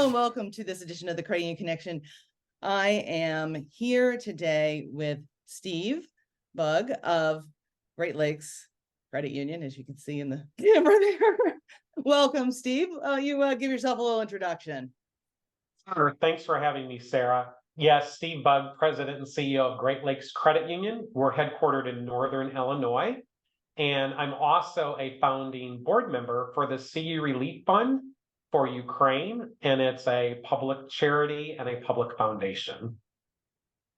Hello and welcome to this edition of the Credit Union Connection. I am here today with Steve Bugg of Great Lakes Credit Union, as you can see in the camera there. Welcome, Steve. You give yourself a little introduction. Sure. Thanks for having me, Sarah. Yes, Steve Bugg, President and CEO of Great Lakes Credit Union. We're headquartered in Northern Illinois. And I'm also a founding board member for the CU Relief Fund for Ukraine. And it's a public charity and a public foundation.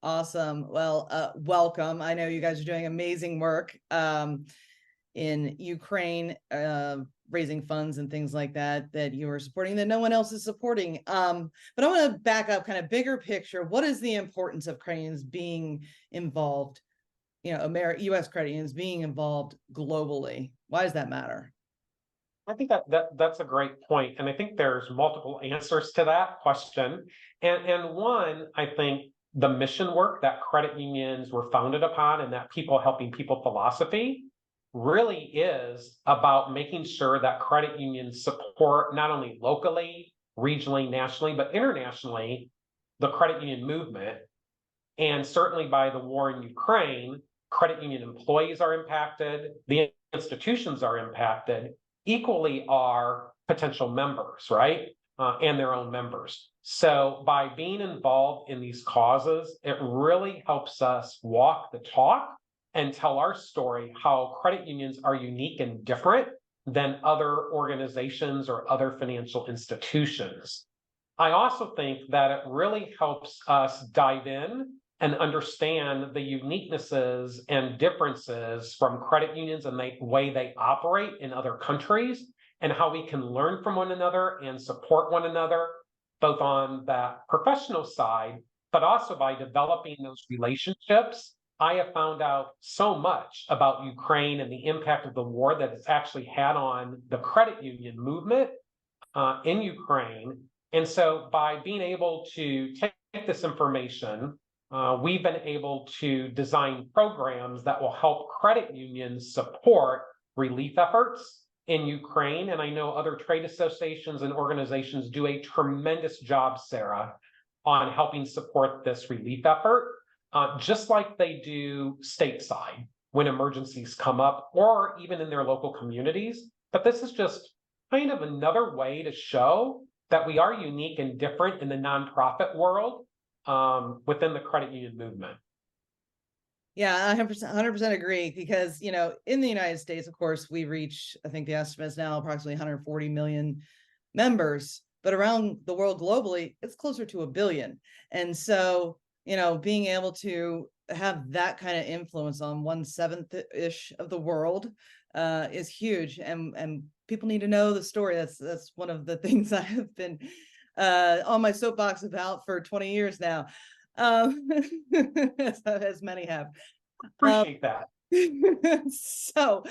Awesome. Well, welcome. I know you guys are doing amazing work in Ukraine, raising funds and things like that you are supporting that no one else is supporting. But I want to back up kind of bigger picture. What is the importance of credit unions being involved, U.S. credit unions being involved globally? Why does that matter? I think that's a great point. And I think there's multiple answers to that question. And one, I think the mission work that credit unions were founded upon and that people helping people philosophy really is about making sure that credit unions support not only locally, regionally, nationally, but internationally, the credit union movement. And certainly by the war in Ukraine, credit union employees are impacted, the institutions are impacted, equally are potential members, right? And their own members. So by being involved in these causes, it really helps us walk the talk and tell our story, how credit unions are unique and different than other organizations or other financial institutions. I also think that it really helps us dive in and understand the uniquenesses and differences from credit unions and the way they operate in other countries, and how we can learn from one another and support one another, both on that professional side, but also by developing those relationships. I have found out so much about Ukraine and the impact of the war that it's actually had on the credit union movement in Ukraine. And so by being able to take this information, we've been able to design programs that will help credit unions support relief efforts in Ukraine. And I know other trade associations and organizations do a tremendous job, Sarah, on helping support this relief effort, just like they do stateside when emergencies come up or even in their local communities. But this is just kind of another way to show that we are unique and different in the nonprofit world within the credit union movement. Yeah, I 100% agree, because, in the United States, of course, we reach, I think the estimate is now approximately 140 million members, but around the world globally, it's closer to 1 billion. And so, being able to have that kind of influence on 1/7-ish of the world is huge. And people need to know the story. That's one of the things I have been on my soapbox about for 20 years now. As many have. Appreciate that. So,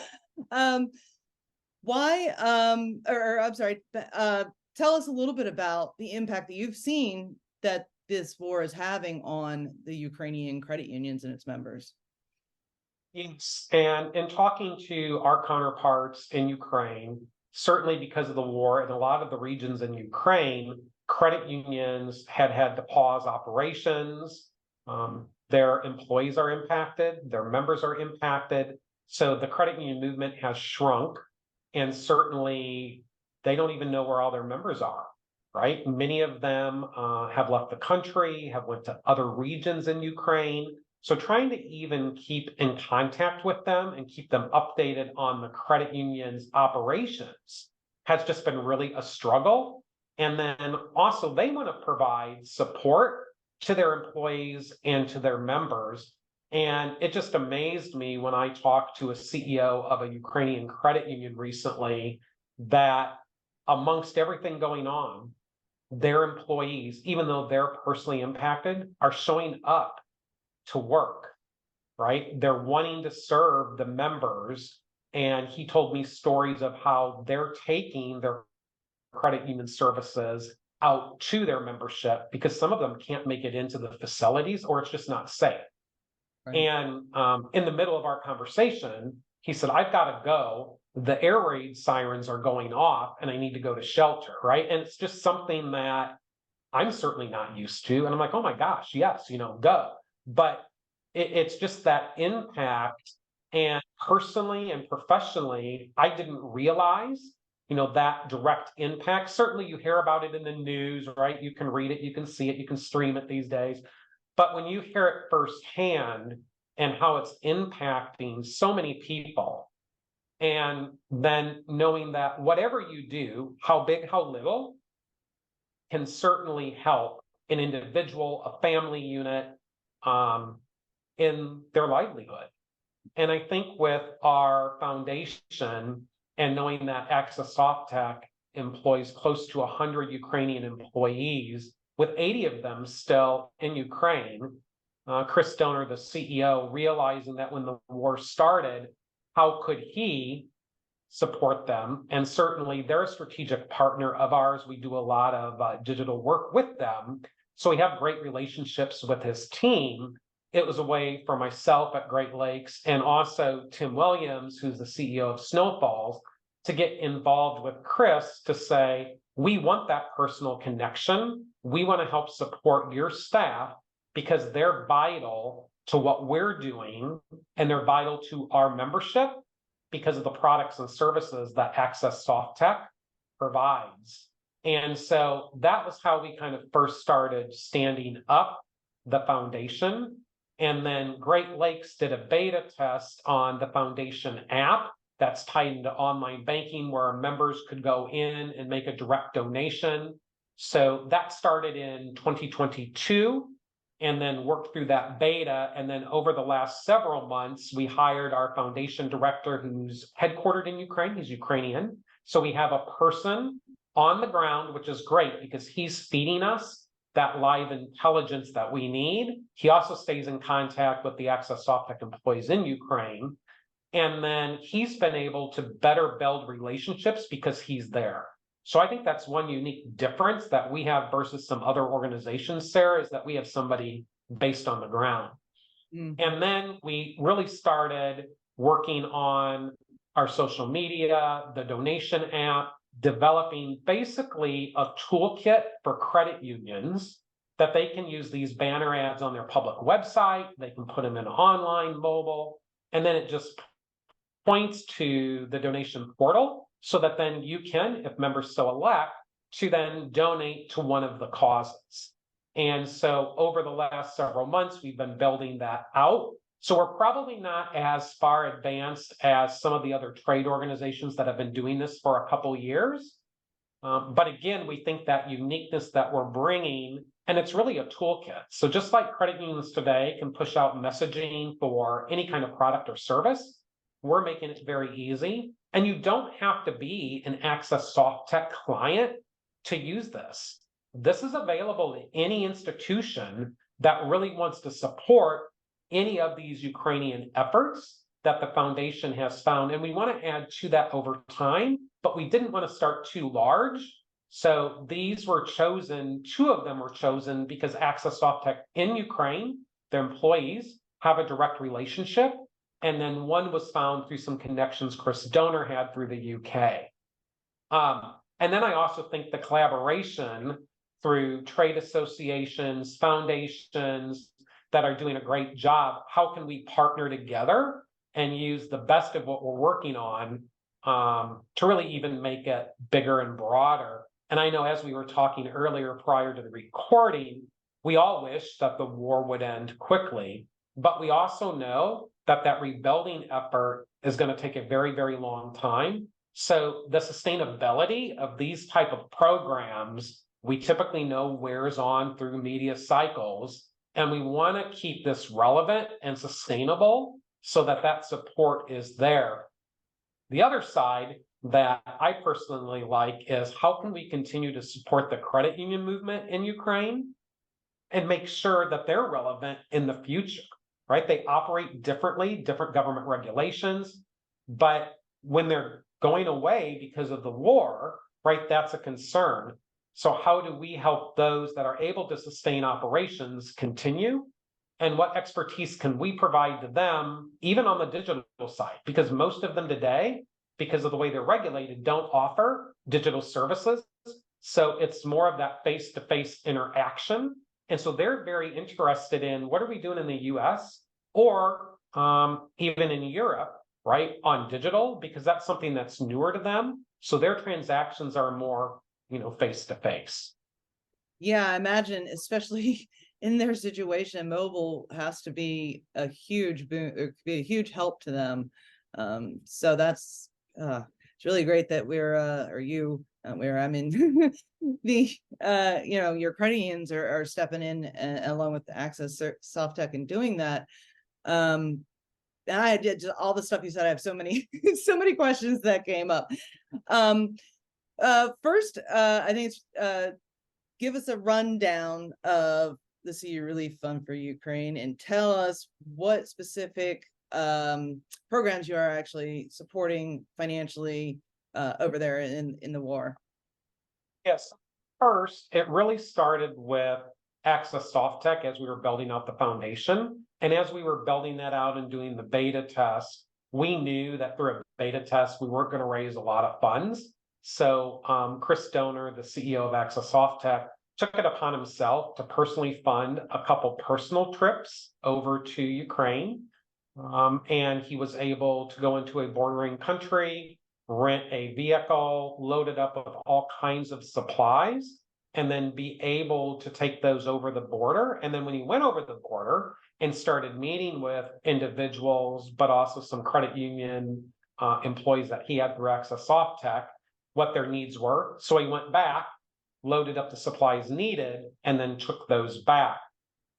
why, I'm sorry, tell us a little bit about the impact that you've seen that this war is having on the Ukrainian credit unions and its members. Yes, and in talking to our counterparts in Ukraine, certainly because of the war in a lot of the regions in Ukraine, credit unions had to pause operations. Their employees are impacted, their members are impacted. So the credit union movement has shrunk, and certainly they don't even know where all their members are, right? Many of them have left the country, have went to other regions in Ukraine. So trying to even keep in contact with them and keep them updated on the credit union's operations has just been really a struggle. And then also they want to provide support to their employees and to their members. And it just amazed me when I talked to a CEO of a Ukrainian credit union recently that amongst everything going on, their employees, even though they're personally impacted, are showing up to work, right? They're wanting to serve the members. And he told me stories of how they're taking their credit union services out to their membership because some of them can't make it into the facilities or it's just not safe. Right. And in the middle of our conversation, he said, I've got to go. The air raid sirens are going off and I need to go to shelter, right? And it's just something that I'm certainly not used to. And I'm like, oh my gosh, yes, go. But it's just that impact. And personally and professionally, I didn't realize, that direct impact. Certainly you hear about it in the news, right? You can read it, you can see it, you can stream it these days. But when you hear it firsthand and how it's impacting so many people, and then knowing that whatever you do, how big, how little, can certainly help an individual, a family unit, in their livelihood. And I think with our foundation and knowing that Access Softek employs close to 100 Ukrainian employees, with 80 of them still in Ukraine, Chris Donor, the CEO, realizing that when the war started, how could he support them? And certainly they're a strategic partner of ours. We do a lot of digital work with them. So we have great relationships with his team. It was a way for myself at Great Lakes and also Tim Williams, who's the CEO of Snowfalls, to get involved with Chris to say, we want that personal connection. We want to help support your staff because they're vital to what we're doing and they're vital to our membership because of the products and services that Access Softek provides. And so that was how we kind of first started standing up the foundation. And then Great Lakes did a beta test on the foundation app that's tied into online banking where our members could go in and make a direct donation. So that started in 2022 and then worked through that beta. And then over the last several months, we hired our foundation director who's headquartered in Ukraine. He's Ukrainian. So we have a person on the ground, which is great because he's feeding us that live intelligence that we need. He also stays in contact with the Access Softek employees in Ukraine. And then he's been able to better build relationships because he's there. So I think that's one unique difference that we have versus some other organizations, Sarah, is that we have somebody based on the ground. Mm-hmm. And then we really started working on our social media, the donation app, developing basically a toolkit for credit unions that they can use these banner ads on their public website. They can put them in online, mobile, and then it just points to the donation portal so that then you can, if members so elect, to then donate to one of the causes. And so over the last several months, we've been building that out. So we're probably not as far advanced as some of the other trade organizations that have been doing this for a couple years. But again, we think that uniqueness that we're bringing, and it's really a toolkit. So just like credit unions today can push out messaging for any kind of product or service, we're making it very easy. And you don't have to be an Access Softek client to use this. This is available to any institution that really wants to support any of these Ukrainian efforts that the foundation has found. And we want to add to that over time, but we didn't want to start too large. So these were chosen, 2 of them were chosen because Access Softek in Ukraine, their employees have a direct relationship. And then one was found through some connections Chris Donor had through the UK. And then I also think the collaboration through trade associations, foundations that are doing a great job, how can we partner together and use the best of what we're working on to really even make it bigger and broader? And I know as we were talking earlier prior to the recording, we all wish that the war would end quickly, but we also know that that rebuilding effort is going to take a very, very long time. So the sustainability of these type of programs, we typically know wears on through media cycles, and we want to keep this relevant and sustainable so that that support is there. The other side that I personally like is how can we continue to support the credit union movement in Ukraine and make sure that they're relevant in the future, right? They operate differently, different government regulations, but when they're going away because of the war, right, that's a concern. So how do we help those that are able to sustain operations continue? And what expertise can we provide to them, even on the digital side? Because most of them today, because of the way they're regulated, don't offer digital services. So it's more of that face-to-face interaction. And so they're very interested in what are we doing in the US or even in Europe, right, on digital, because that's something that's newer to them. So their transactions are more, face-to-face. Yeah, I imagine, especially in their situation, mobile has to be a huge boon, or be a huge help to them. So that's it's really great that we're or you where I mean the your credit unions are stepping in along with the Access Softek and doing that. And I did just all the stuff you said. I have so many so many questions that came up. First, I think it's give us a rundown of the CE Relief Fund for Ukraine and tell us what specific programs you are actually supporting financially over there in the war. Yes. First, it really started with Access Softek as we were building out the foundation. And as we were building that out and doing the beta test, we knew that through a beta test, we weren't going to raise a lot of funds. So Chris Donor, the CEO of Access Softek, took it upon himself to personally fund a couple personal trips over to Ukraine. And he was able to go into a bordering country, rent a vehicle, load it up with all kinds of supplies, and then be able to take those over the border. And then when he went over the border and started meeting with individuals, but also some credit union employees that he had through Access Softek, what their needs were. So he went back, loaded up the supplies needed, and then took those back.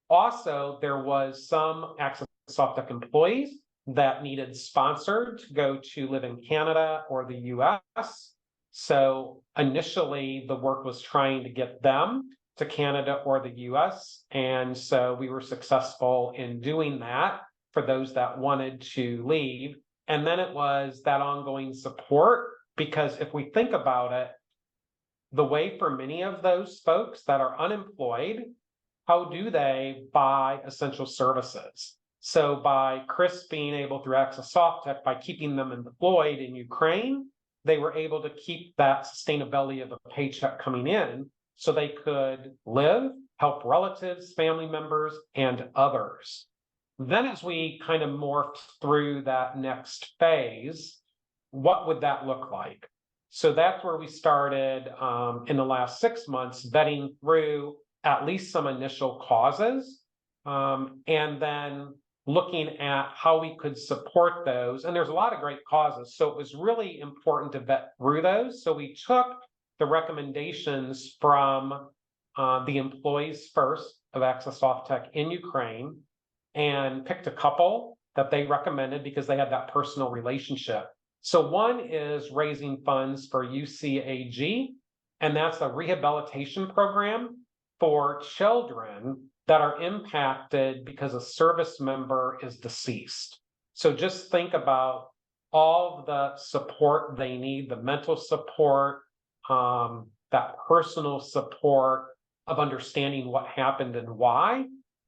Also, there was some Access Softek employees that needed sponsored to go to live in Canada or the US. So initially, the work was trying to get them to Canada or the US. And so we were successful in doing that for those that wanted to leave. And then it was that ongoing support, because if we think about it, the way for many of those folks that are unemployed, how do they buy essential services? So by Chris being able through Access Softek, by keeping them employed in Ukraine, they were able to keep that sustainability of a paycheck coming in so they could live, help relatives, family members, and others. Then as we kind of morphed through that next phase, what would that look like? So that's where we started in the last 6 months, vetting through at least some initial causes, and then looking at how we could support those. And there's a lot of great causes. So it was really important to vet through those. So we took the recommendations from the employees first of Access Softek in Ukraine and picked a couple that they recommended because they had that personal relationship. So one is raising funds for UCAG, and that's a rehabilitation program for children that are impacted because a service member is deceased. So just think about all the support they need, the mental support, that personal support of understanding what happened and why,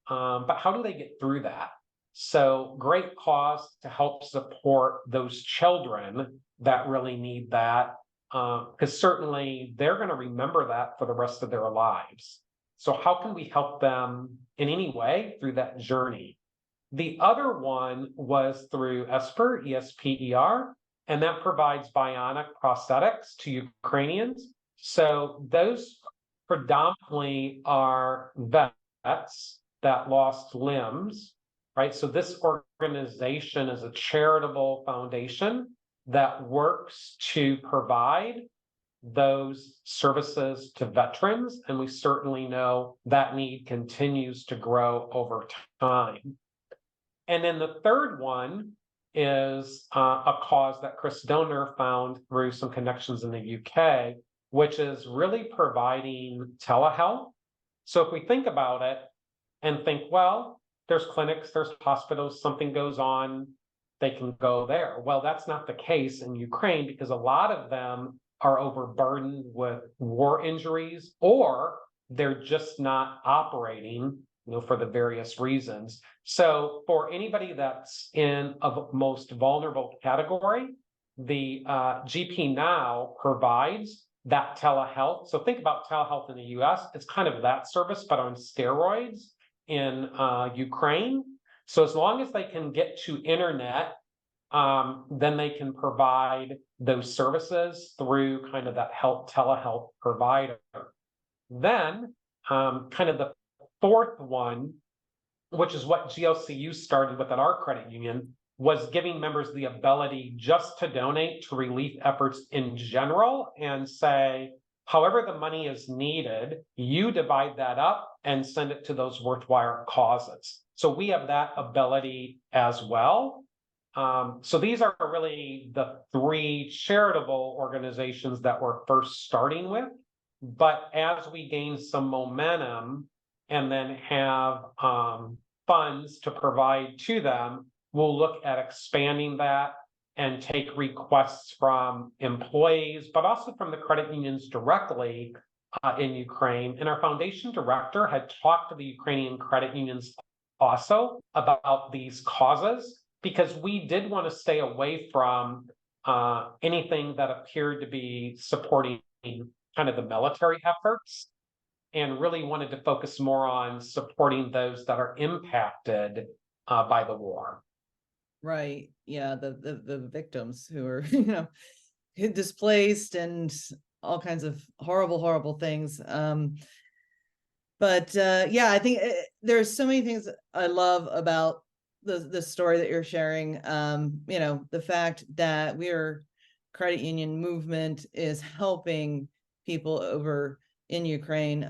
but how do they get through that? So great cause to help support those children that really need that, because certainly they're going to remember that for the rest of their lives. So how can we help them in any way through that journey? The other one was through ESPER, ESPER, and that provides bionic prosthetics to Ukrainians. So those predominantly are vets that lost limbs, right? So this organization is a charitable foundation that works to provide those services to veterans, and we certainly know that need continues to grow over time. And then the third one is a cause that Chris Donor found through some connections in the UK, which is really providing telehealth. So if we think about it and think, well, there's clinics, there's hospitals, something goes on, they can go there. Well, that's not the case in Ukraine because a lot of them are overburdened with war injuries, or they're just not operating, for the various reasons. So for anybody that's in a most vulnerable category, the GP Now provides that telehealth. So think about telehealth in the US, it's kind of that service, but on steroids in Ukraine. So as long as they can get to internet, then they can provide those services through kind of that telehealth provider. Then kind of the fourth one, which is what GLCU started with at our credit union, was giving members the ability just to donate to relief efforts in general and say, however the money is needed, you divide that up and send it to those worthwhile causes. So we have that ability as well. So these are really the three charitable organizations that we're first starting with. But as we gain some momentum and then have funds to provide to them, we'll look at expanding that and take requests from employees, but also from the credit unions directly in Ukraine. And our foundation director had talked to the Ukrainian credit unions also about these causes, because we did want to stay away from anything that appeared to be supporting kind of the military efforts, and really wanted to focus more on supporting those that are impacted by the war. Right. Yeah. The victims who are, you know, displaced and all kinds of horrible things. But yeah, I think there's so many things I love about the story that you're sharing. You know, the fact that we're credit union movement is helping people over in Ukraine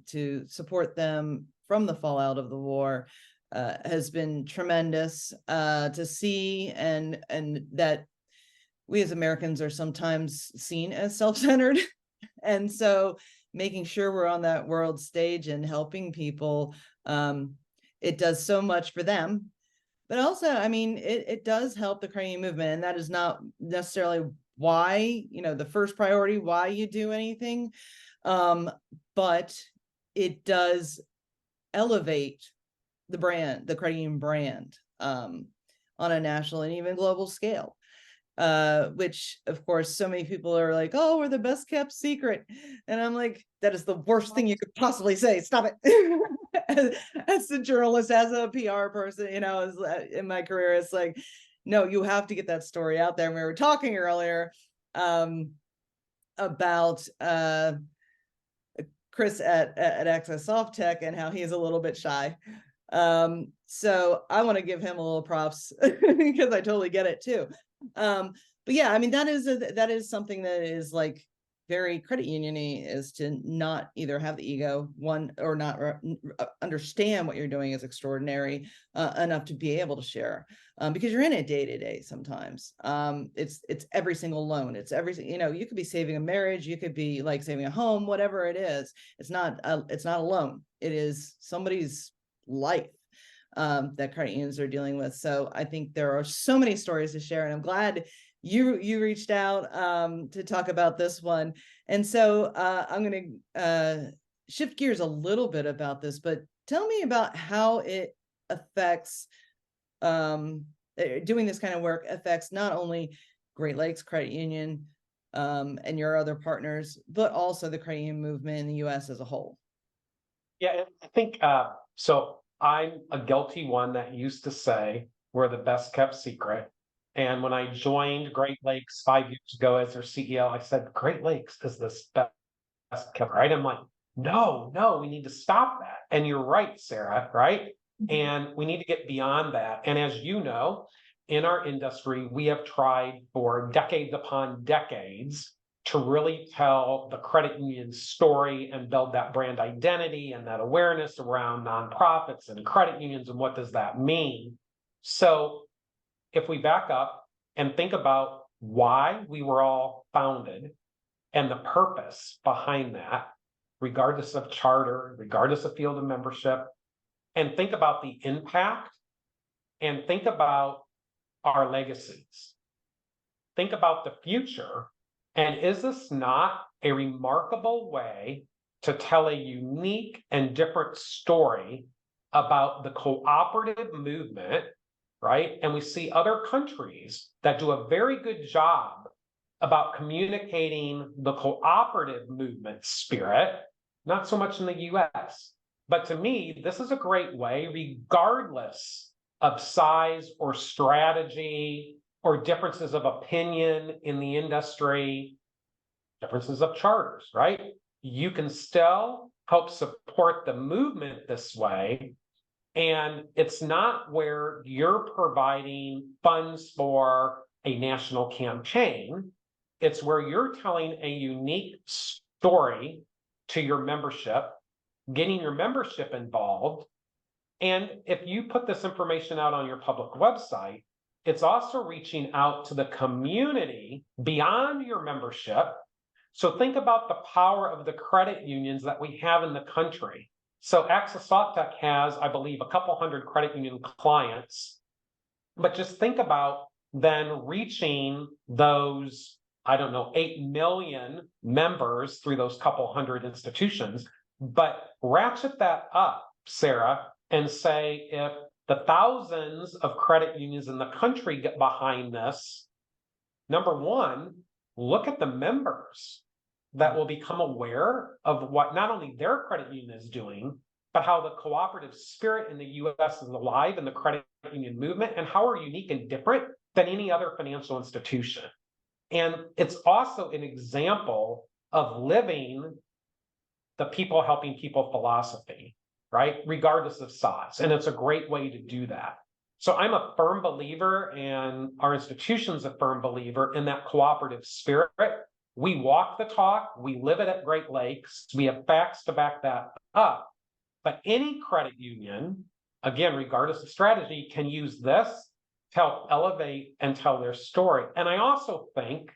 to support them from the fallout of the war has been tremendous to see, and that we as Americans are sometimes seen as self-centered. And so making sure we're on that world stage and helping people, it does so much for them. But also, I mean, it does help the credit union movement, and that is not necessarily why, you know, the first priority, why you do anything. But it does elevate the brand, the credit union brand, on a national and even global scale. Which of course so many people are like, oh, we're the best kept secret, and I'm like, that is the worst thing you could possibly say. Stop it. As a journalist, as a PR person, you know, as in my career, it's like, no, you have to get that story out there. And we were talking earlier about Chris at Access Softek and how he's a little bit shy. So I want to give him a little props because I totally get it too. But yeah, I mean, that is something that is like very credit union-y, is to not either have the ego, one, or not understand what you're doing is extraordinary enough to be able to share, because you're in it day to day sometimes. It's every single loan, it's everything, you know, you could be saving a marriage, you could be like saving a home, whatever it is. It's not a loan, it is somebody's life that credit unions are dealing with. So I think there are so many stories to share, and I'm glad you reached out to talk about this one. And so I'm going to shift gears a little bit about this, but tell me about how it affects doing this kind of work affects not only Great Lakes Credit Union and your other partners, but also the credit union movement in the US as a whole. Yeah, I think so. I'm a guilty one that used to say we're the best kept secret. And when I joined Great Lakes 5 years ago as their CEO, I said, Great Lakes is the best kept, right? I'm like, no, we need to stop that. And you're right, Sarah, right? Mm-hmm. And we need to get beyond that. And as you know, in our industry, we have tried for decades upon decades to really tell the credit union story and build that brand identity and that awareness around nonprofits and credit unions and what does that mean. So if we back up and think about why we were all founded and the purpose behind that, regardless of charter, regardless of field of membership, and think about the impact and think about our legacies, think about the future. And is this not a remarkable way to tell a unique and different story about the cooperative movement, right? And we see other countries that do a very good job about communicating the cooperative movement spirit, not so much in the US. But to me, this is a great way, regardless of size or strategy or differences of opinion in the industry, differences of charters, right? You can still help support the movement this way. And it's not where you're providing funds for a national campaign. It's where you're telling a unique story to your membership, getting your membership involved. And if you put this information out on your public website, it's also reaching out to the community beyond your membership. So think about the power of the credit unions that we have in the country. So Access Softek has, I believe, a couple hundred credit union clients. But just think about then reaching those, I don't know, 8 million members through those couple hundred institutions. But ratchet that up, Sarah, and say if the thousands of credit unions in the country get behind this, number one, look at the members that will become aware of what not only their credit union is doing, but how the cooperative spirit in the US is alive in the credit union movement, and how we're unique and different than any other financial institution. And it's also an example of living the people helping people philosophy, right? Regardless of size. And it's a great way to do that. So I'm a firm believer, and our institution's a firm believer in that cooperative spirit. We walk the talk, we live it at Great Lakes, we have facts to back that up. But any credit union, again, regardless of strategy, can use this to help elevate and tell their story. And I also think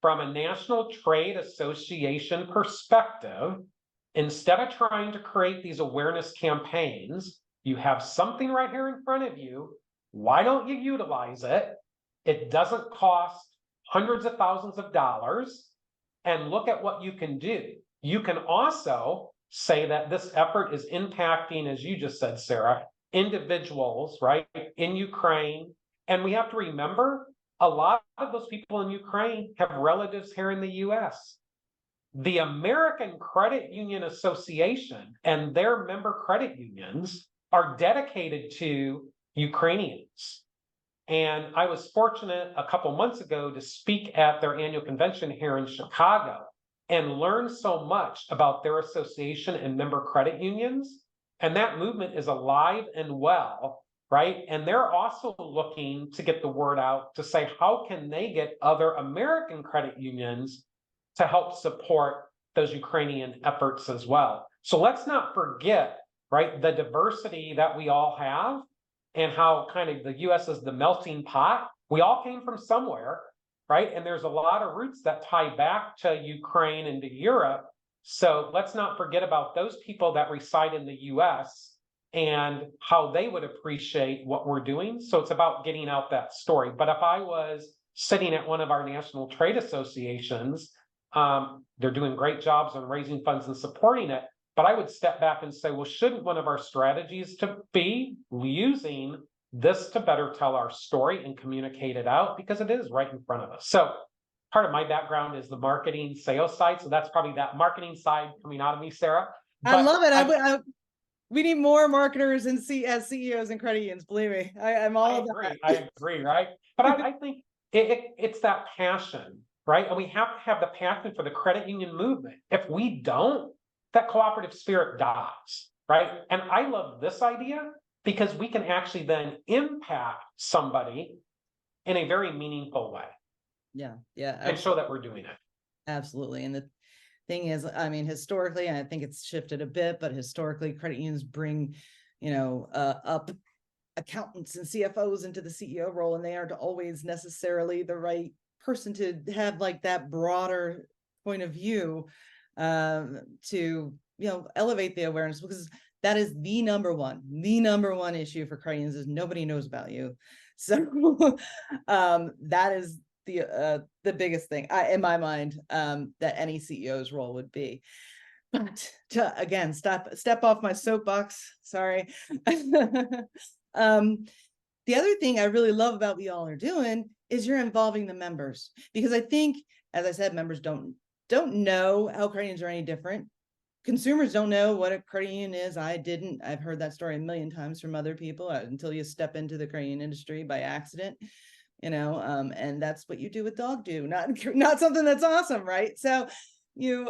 from a National Trade Association perspective, instead of trying to create these awareness campaigns, you have something right here in front of you. Why don't you utilize it? It doesn't cost hundreds of thousands of dollars, and look at what you can do. You can also say that this effort is impacting, as you just said, Sarah, individuals, right, in Ukraine. And we have to remember, a lot of those people in Ukraine have relatives here in the US. The American Credit Union Association and their member credit unions are dedicated to Ukrainians. And I was fortunate a couple months ago to speak at their annual convention here in Chicago and learn so much about their association and member credit unions. And that movement is alive and well, right? And they're also looking to get the word out to say, how can they get other American credit unions to help support those Ukrainian efforts as well? So let's not forget, right, the diversity that we all have, and how kind of the US is the melting pot. We all came from somewhere, right? And there's a lot of roots that tie back to Ukraine and to Europe. So let's not forget about those people that reside in the US and how they would appreciate what we're doing. So it's about getting out that story. But if I was sitting at one of our national trade associations, they're doing great jobs on raising funds and supporting it. But I would step back and say, well, shouldn't one of our strategies to be using this to better tell our story and communicate it out? Because it is right in front of us. So part of my background is the marketing sales side. So that's probably that marketing side coming out of me, Sarah. I love it. We need more marketers and as CEOs and credit unions. Believe me, I'm all about that. I agree, right? But I think it's that passion, right? And we have to have the passion for the credit union movement. If we don't, that cooperative spirit dies, right? And I love this idea because we can actually then impact somebody in a very meaningful way. Yeah. And show that we're doing it. Absolutely. And the thing is, I mean, historically, and I think it's shifted a bit, but historically, credit unions bring, up accountants and CFOs into the CEO role, and they aren't always necessarily the right person to have like that broader point of view to elevate the awareness, because that is the number one issue for credit unions is nobody knows about you. So that is the biggest thing in my mind that any CEO's role would be. But to again step off my soapbox, sorry. the other thing I really love about what y'all are doing is you're involving the members, because I think, as I said, members don't know how credit unions are any different. Consumers don't know what a credit union is. I've heard that story a million times from other people until you step into the credit union industry by accident, and that's what you do with dog do, not something that's awesome, right? So you,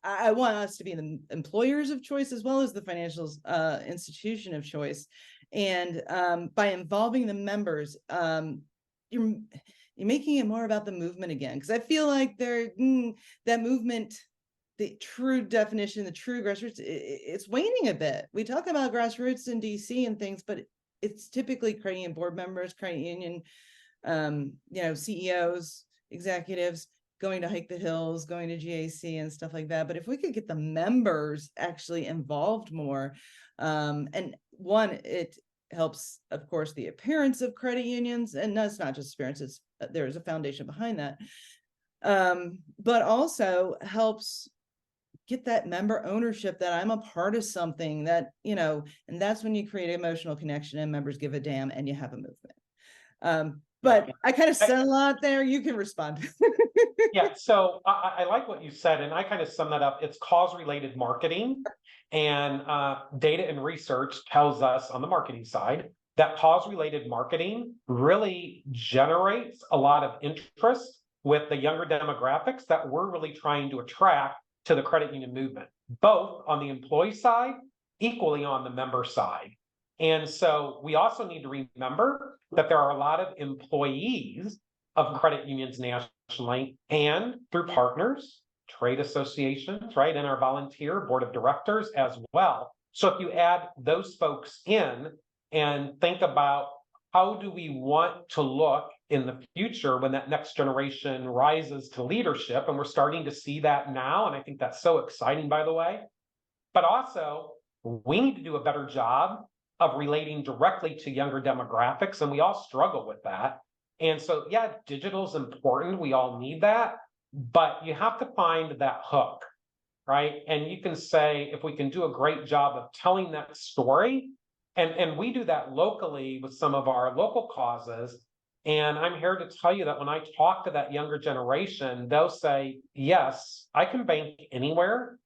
I want us to be the employers of choice as well as the financial institution of choice. And by involving the members, you're making it more about the movement again. Because I feel like that movement, the true definition, the true grassroots, it's waning a bit. We talk about grassroots in DC and things, but it's typically credit union board members, credit union, CEOs, executives going to hike the hills, going to GAC and stuff like that. But if we could get the members actually involved more, and one, it helps, of course, the appearance of credit unions, and that's not just appearance, it's there's a foundation behind that, but also helps get that member ownership, that I'm a part of something, that, and that's when you create emotional connection and members give a damn and you have a movement. But I kind of said a lot there. You can respond. Yeah, so I like what you said, and I kind of sum that up. It's cause-related marketing, and data and research tells us on the marketing side that cause-related marketing really generates a lot of interest with the younger demographics that we're really trying to attract to the credit union movement, both on the employee side, equally on the member side. And so we also need to remember that there are a lot of employees of credit unions nationally and through partners, trade associations, right, and our volunteer board of directors as well. So if you add those folks in and think about how do we want to look in the future when that next generation rises to leadership, and we're starting to see that now, and I think that's so exciting, by the way. But also, we need to do a better job of relating directly to younger demographics, and we all struggle with that. And so, yeah, digital is important. We all need that, but you have to find that hook, right? And you can say, if we can do a great job of telling that story, and we do that locally with some of our local causes. And I'm here to tell you that when I talk to that younger generation, they'll say, yes, I can bank anywhere,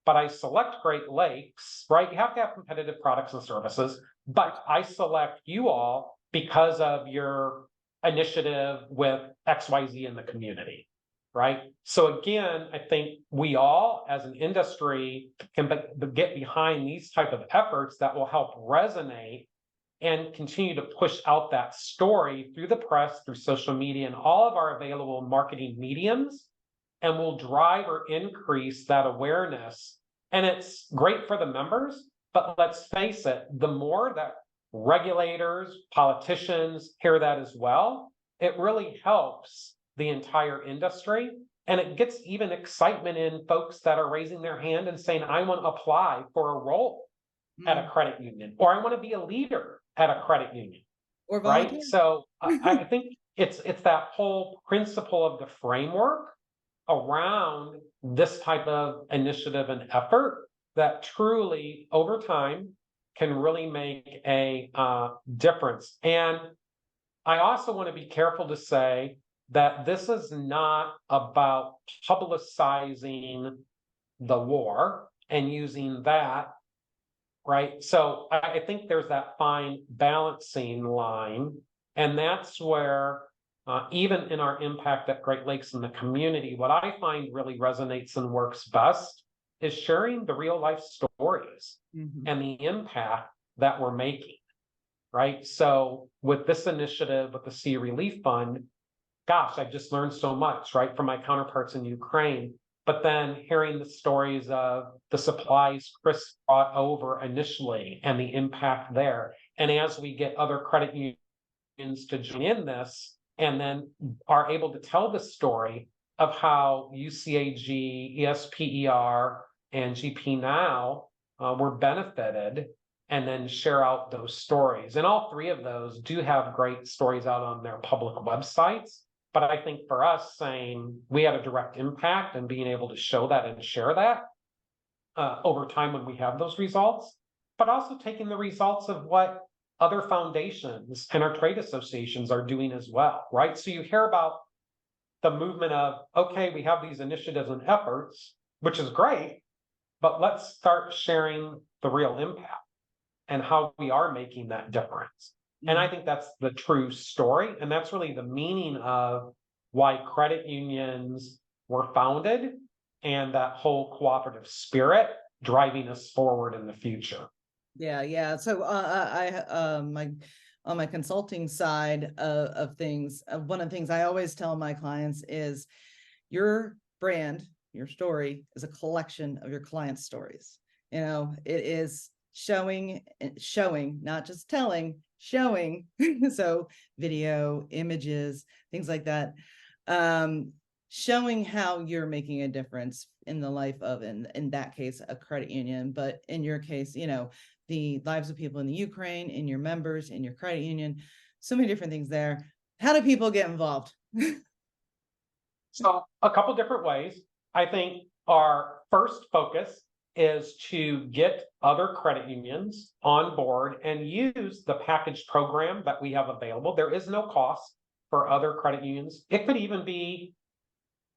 but I select Great Lakes, right? You have to have competitive products and services, but I select you all because of your initiative with XYZ in the community, right? So again, I think we all as an industry can get behind these type of efforts that will help resonate and continue to push out that story through the press, through social media, and all of our available marketing mediums, and will drive or increase that awareness. And it's great for the members, but let's face it, the more that regulators, politicians hear that as well, it really helps the entire industry. And it gets even excitement in folks that are raising their hand and saying, I want to apply for a role at a credit union, or I want to be a leader at a credit union, Or right? volunteer. So I think it's that whole principle of the framework around this type of initiative and effort that truly over time can really make a difference. And I also want to be careful to say that this is not about publicizing the war and using that, right? So I think there's that fine balancing line, and that's where even in our impact at Great Lakes in the community, what I find really resonates and works best is sharing the real life stories and the impact that we're making, right? So with this initiative, with the Sea Relief Fund, gosh, I've just learned so much, right, from my counterparts in Ukraine. But then hearing the stories of the supplies Chris brought over initially and the impact there. And as we get other credit unions to join in this, and then are able to tell the story of how UCAG, ESPER, and GP Now were benefited, and then share out those stories. And all three of those do have great stories out on their public websites. But I think for us saying we had a direct impact and being able to show that and share that over time when we have those results, but also taking the results of what other foundations and our trade associations are doing as well, right? So you hear about the movement of, okay, we have these initiatives and efforts, which is great, but let's start sharing the real impact and how we are making that difference. And I think that's the true story. And that's really the meaning of why credit unions were founded and that whole cooperative spirit driving us forward in the future. Yeah. So my on my consulting side of things, one of the things I always tell my clients is your brand, your story is a collection of your clients' stories. You know, it is showing, not just telling, showing. So video, images, things like that. Showing how you're making a difference in the life of, in that case, a credit union, but in your case, you know, the lives of people in the Ukraine, in your members, in your credit union, so many different things there. How do people get involved? So a couple different ways. I think our first focus is to get other credit unions on board and use the package program that we have available. There is no cost for other credit unions. It could even be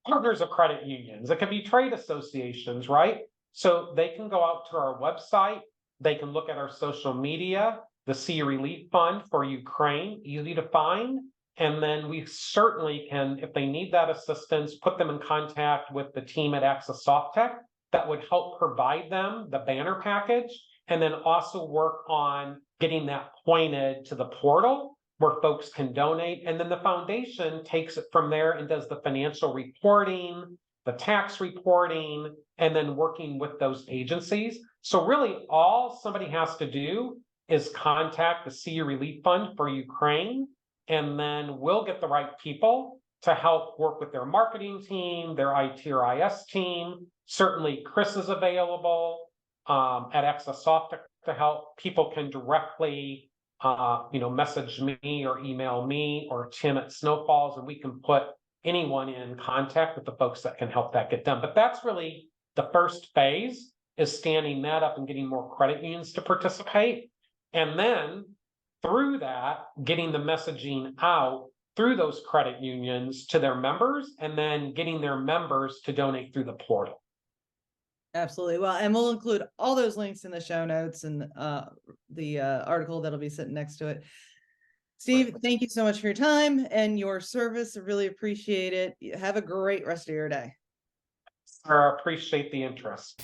partners of credit unions. It could be trade associations, right? So they can go out to our website. They can look at our social media, the Sea Relief Fund for Ukraine, easy to find. And then we certainly can, if they need that assistance, put them in contact with the team at Softek that would help provide them the banner package, and then also work on getting that pointed to the portal where folks can donate. And then the foundation takes it from there and does the financial reporting, the tax reporting, and then working with those agencies. So really all somebody has to do is contact the Sea Relief Fund for Ukraine, and then we'll get the right people to help work with their marketing team, their IT or IS team. Certainly Chris is available at Softek to help. People can directly message me or email me or Tim at Snowfalls, and we can put anyone in contact with the folks that can help that get done. But that's really the first phase, is standing that up and getting more credit unions to participate. And then through that, getting the messaging out through those credit unions to their members, and then getting their members to donate through the portal. Absolutely. Well, and we'll include all those links in the show notes and the article that'll be sitting next to it. Steve, thank you so much for your time and your service. I really appreciate it. Have a great rest of your day. I appreciate the interest.